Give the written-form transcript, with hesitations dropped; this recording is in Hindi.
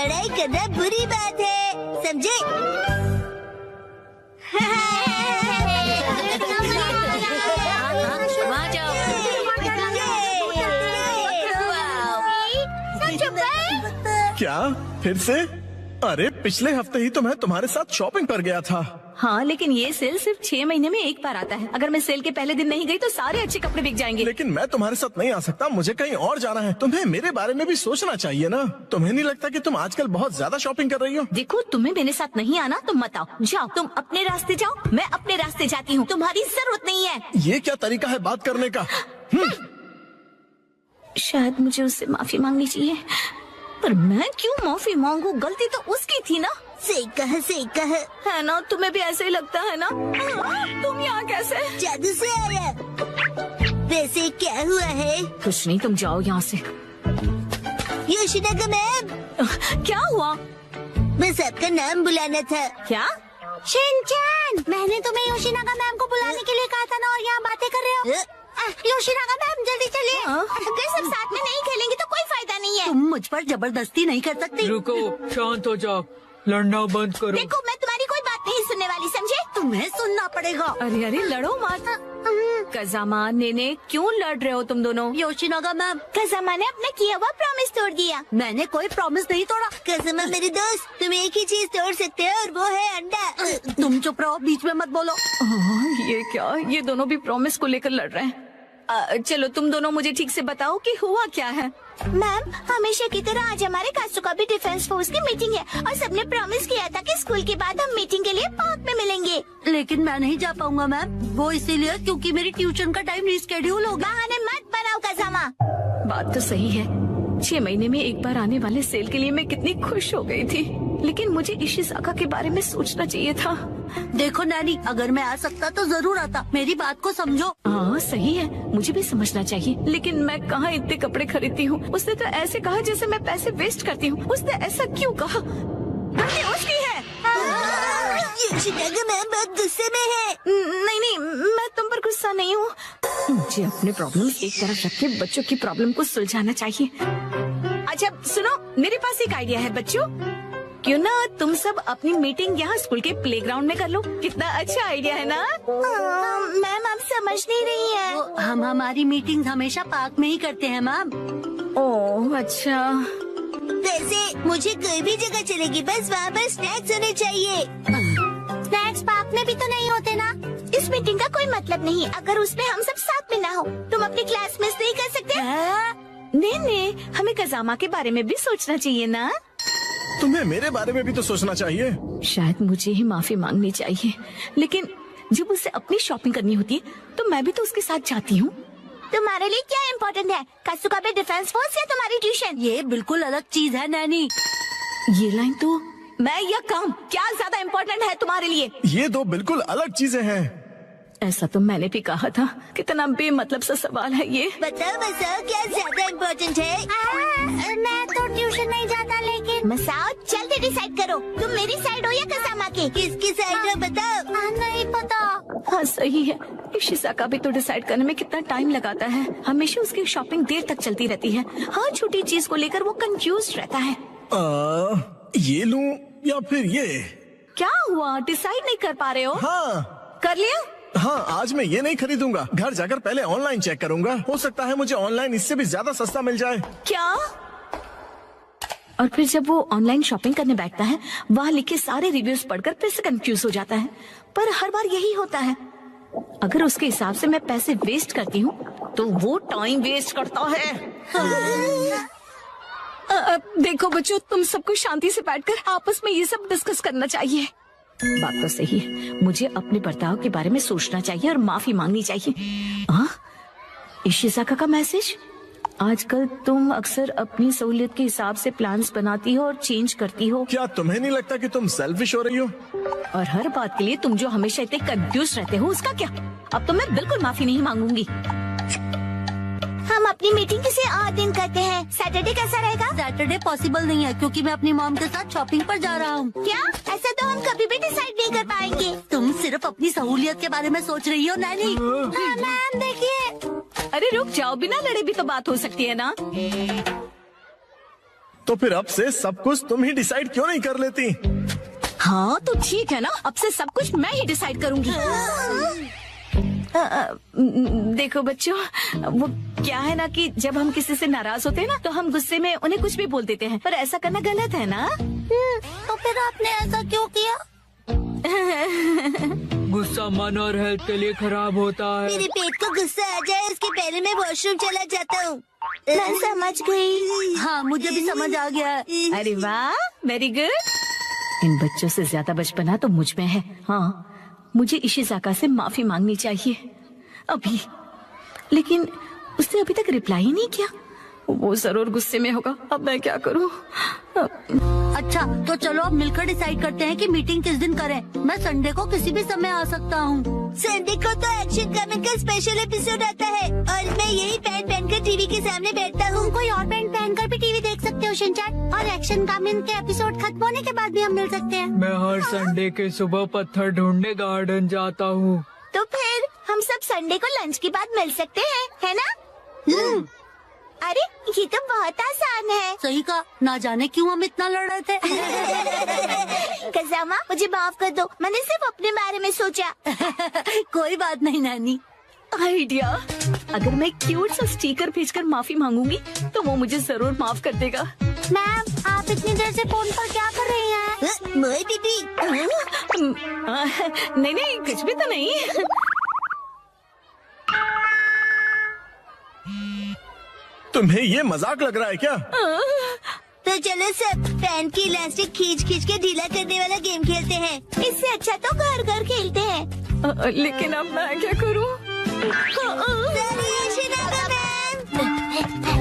लड़ाई करना बुरी बात है, समझे? वहाँ जाओ। क्या फिर से? अरे पिछले हफ्ते ही तो मैं तुम्हारे साथ शॉपिंग पर गया था। हाँ, लेकिन ये सेल सिर्फ 6 महीने में एक बार आता है। अगर मैं सेल के पहले दिन नहीं गई तो सारे अच्छे कपड़े बिक जाएंगे। लेकिन मैं तुम्हारे साथ नहीं आ सकता, मुझे कहीं और जाना है। तुम्हें मेरे बारे में भी सोचना चाहिए ना। तुम्हें नहीं लगता कि तुम आजकल बहुत ज्यादा शॉपिंग कर रही हो? देखो, तुम्हें मेरे साथ नहीं आना तो मत आओ। जाओ, तुम अपने रास्ते जाओ, मैं अपने रास्ते जाती हूँ। तुम्हारी जरूरत नहीं है। ये क्या तरीका है बात करने का? शायद मुझे उससे माफी मांगनी चाहिए, पर मैं क्यों माफी मांगू? गलती तो उसकी थी ना। सही कहा है ना? तुम्हें भी ऐसे ही लगता है ना? तुम यहाँ कैसे? जादू से आया। वैसे क्या हुआ है? कुछ नहीं, तुम जाओ यहाँ से। योशिनागा मैम, क्या हुआ? बस आपका नाम बुलाना था। क्या? शिनचैन, मैंने तुम्हें योशिनागा मैम को बुलाने के लिए कहा था ना, और यहाँ बातें कर रहे हो। योशिनागा मैम जल्दी चलिए। अगर सब साथ में नहीं खेलेंगे तो कोई फायदा नहीं है। तुम मुझ पर जबरदस्ती नहीं कर सकती। रुको, शांत हो जाओ, लड़ना बंद करो। देखो, मैं तुम्हारी कोई बात नहीं सुनने वाली, समझे? तुम्हें सुनना पड़ेगा। अरे अरे, लड़ो मत। कज़ामा, नेने, क्यों लड़ रहे हो तुम दोनों? योशिनागा मैम, कज़ामा ने अपना किया हुआ प्रॉमिस तोड़ दिया। मैंने कोई प्रॉमिस नहीं तोड़ा। कज़ामा मेरे दोस्त, तुम एक ही चीज तोड़ सकते हो और वो है अंडा। तुम चुप रहो, बीच में मत बोलो। ये क्या? ये दोनों भी प्रॉमिस को लेकर लड़ रहे हैं। चलो, तुम दोनों मुझे ठीक से बताओ कि हुआ क्या है। मैम, हमेशा की तरह आज हमारे कासुकाबे डिफेंस फोर्स की मीटिंग है और सबने प्रॉमिस किया था कि स्कूल के बाद हम मीटिंग के लिए पार्क में मिलेंगे। लेकिन मैं नहीं जा पाऊंगा मैम, वो इसीलिए क्योंकि मेरी ट्यूशन का टाइम रिस्केड्यूल हो गया। बहाने मत बनाओ कज़ामा। बात तो सही है। 6 महीने में एक बार आने वाले सेल के लिए मैं कितनी खुश हो गई थी, लेकिन मुझे इशिज़ाका के बारे में सोचना चाहिए था। देखो नैनी, अगर मैं आ सकता तो जरूर आता। मेरी बात को समझो। हाँ सही है, मुझे भी समझना चाहिए, लेकिन मैं कहाँ इतने कपड़े खरीदती हूँ। उसने तो ऐसे कहा जैसे मैं पैसे वेस्ट करती हूँ। उसने ऐसा क्यों कहा? गलती उसकी है। योशिनागा मैम बहुत गुस्से में है। नहीं नहीं, मैं तुम पर गुस्सा नहीं हूँ। मुझे अपने प्रॉब्लम एक तरफ रख के बच्चों की प्रॉब्लम को सुलझाना चाहिए। अच्छा सुनो, मेरे पास एक आइडिया है बच्चों। क्यों ना तुम सब अपनी मीटिंग यहाँ स्कूल के प्लेग्राउंड में कर लो। कितना अच्छा आइडिया है ना? मैम, आप समझ नहीं रही है। हम हमारी मीटिंग हमेशा पार्क में ही करते हैं मैम। ओह अच्छा। वैसे मुझे कोई भी जगह चलेगी, बस वहाँ पर स्नैक्स होने चाहिए। स्नैक्स पार्क में भी तो नहीं होते ना। इस मीटिंग का कोई मतलब नहीं अगर उसमें हम सब साथ में ना हो। तुम अपनी क्लास मिस नहीं कर सकते। नहीं, हमें कज़ामा के बारे में भी सोचना चाहिए ना। तुम्हें मेरे बारे में भी तो सोचना चाहिए। शायद मुझे ही माफी मांगनी चाहिए, लेकिन जब उसे अपनी शॉपिंग करनी होती है तो मैं भी तो उसके साथ जाती हूँ। तुम्हारे लिए क्या इम्पोर्टेंट है, कासुकाबे डिफेंस फोर्स या तुम्हारी ट्यूशन? ये बिल्कुल अलग चीज है नैनी। ये लाइन तो मैं या काम क्या ज्यादा इम्पोर्टेंट है तुम्हारे लिए? ये दो बिल्कुल अलग चीजें हैं। ऐसा तो मैंने भी कहा था। कितना बेमतलब सा सवाल है ये। बताओ क्या ज्यादा इम्पोर्टेंट है? मैं तो ट्यूशन नहीं जाता, लेकिन मसाओ जल्दी डिसाइड करो, तुम मेरी साइड हो या कज़ामा की? किसकी साइड हो बताओ। नहीं पता। हाँ सही है, इशिज़ाका भी तो डिसाइड करने में कितना टाइम लगाता है। हमेशा उसकी शॉपिंग देर तक चलती रहती है। हर छोटी चीज को लेकर वो कंफ्यूज रहता है। ये लूं या फिर ये? क्या हुआ, डिसाइड नहीं कर पा रहे हो? हाँ कर लिया? हाँ, आज मैं ये नहीं खरीदूंगा। घर जाकर पहले ऑनलाइन चेक करूंगा। हो सकता है मुझे ऑनलाइन इससे भी ज्यादा सस्ता मिल जाए। क्या? और फिर जब वो ऑनलाइन शॉपिंग करने बैठता है, वहाँ लिखे सारे रिव्यूज पढ़कर फिर से कंफ्यूज हो जाता है। पर हर बार यही होता है। अगर उसके हिसाब से मैं पैसे वेस्ट करती हूँ तो वो टाइम वेस्ट करता है। देखो बच्चों, तुम सबको शांति से बैठकर आपस में ये सब डिस्कस करना चाहिए। बात तो सही है, मुझे अपने बर्ताव के बारे में सोचना चाहिए और माफी मांगनी चाहिए। इशिज़ाका का मैसेज। आजकल तुम अक्सर अपनी सहूलियत के हिसाब से प्लान्स बनाती हो और चेंज करती हो। क्या तुम्हें नहीं लगता कि तुम सेल्फिश हो रही हो? और हर बात के लिए तुम जो हमेशा इतने कंफ्यूज रहते हो, उसका क्या? अब तो मैं बिल्कुल माफी नहीं मांगूंगी। हम अपनी मीटिंग किसी और दिन करते हैं। सैटरडे कैसा रहेगा? सैटरडे पॉसिबल नहीं है क्योंकि मैं अपनी मॉम के साथ शॉपिंग पर जा रहा हूँ। क्या? ऐसा तो हम कभी भी डिसाइड नहीं कर पाएंगे। तुम सिर्फ अपनी सहूलियत के बारे में सोच रही हो नैनी। मैम देखिए। अरे रुक जाओ, बिना लड़े भी तो बात हो सकती है ना। तो फिर अब से सब कुछ तुम ही डिसाइड क्यों नहीं कर लेती? हाँ तो ठीक है ना, अब से सब कुछ मैं ही डिसाइड करूंगी। देखो बच्चों, वो क्या है ना कि जब हम किसी से नाराज होते हैं ना तो हम गुस्से में उन्हें कुछ भी बोल देते हैं, पर ऐसा करना गलत है ना। तो फिर आपने ऐसा क्यों किया? गुस्सा मन और हेल्थ के लिए खराब होता है। मेरे पेट को गुस्सा आ जाए उसके पहले मैं वॉशरूम चला जाता हूँ। मैं समझ गई। हाँ मुझे भी समझ आ गया है। अरे वाह, वेरी गुड। इन बच्चों से ज्यादा बचपना तो मुझ में है। हाँ, मुझे इशिज़ाका से माफी मांगनी चाहिए अभी, लेकिन उसने अभी तक रिप्लाई ही नहीं किया। वो जरूर गुस्से में होगा। अब मैं क्या करूं? अच्छा तो चलो अब मिलकर डिसाइड करते हैं कि मीटिंग किस दिन करें। मैं संडे को किसी भी समय आ सकता हूँ। संडे को तो एक्शन कमिंग का स्पेशल एपिसोड आता है और मैं यही पैंट पहनकर टीवी के सामने बैठता हूँ। कोई और पैंट पहनकर भी टीवी देख सकते हो शिनचैन, और एक्शन कमिंग के एपिसोड खत्म होने के बाद भी हम मिल सकते हैं। मैं हर संडे के सुबह पत्थर ढूंढने गार्डन जाता हूँ। तो फिर हम सब संडे को लंच के बाद मिल सकते हैं, है ना? अरे ये तो बहुत आसान है। सही कहा, ना जाने क्यों हम इतना लड़ रहे थे। कज़ामा मुझे माफ कर दो, मैंने सिर्फ अपने बारे में सोचा। कोई बात नहीं नानी। आइडिया, अगर मैं क्यूट सा स्टिकर भेजकर माफी मांगूंगी तो वो मुझे जरूर माफ कर देगा। मैम आप इतनी देर से फोन पर क्या कर रही हैं? मोई दीदी। नहीं नहीं, कुछ भी तो नहीं। तुम्हें ये मजाक लग रहा है क्या? तो चलो सब पैंट की इलास्टिक खींच खींच के ढीला करने वाला गेम खेलते हैं। इससे अच्छा तो घर घर खेलते हैं। लेकिन अब मैं क्या करूं? Sorry, Shinada ma'am.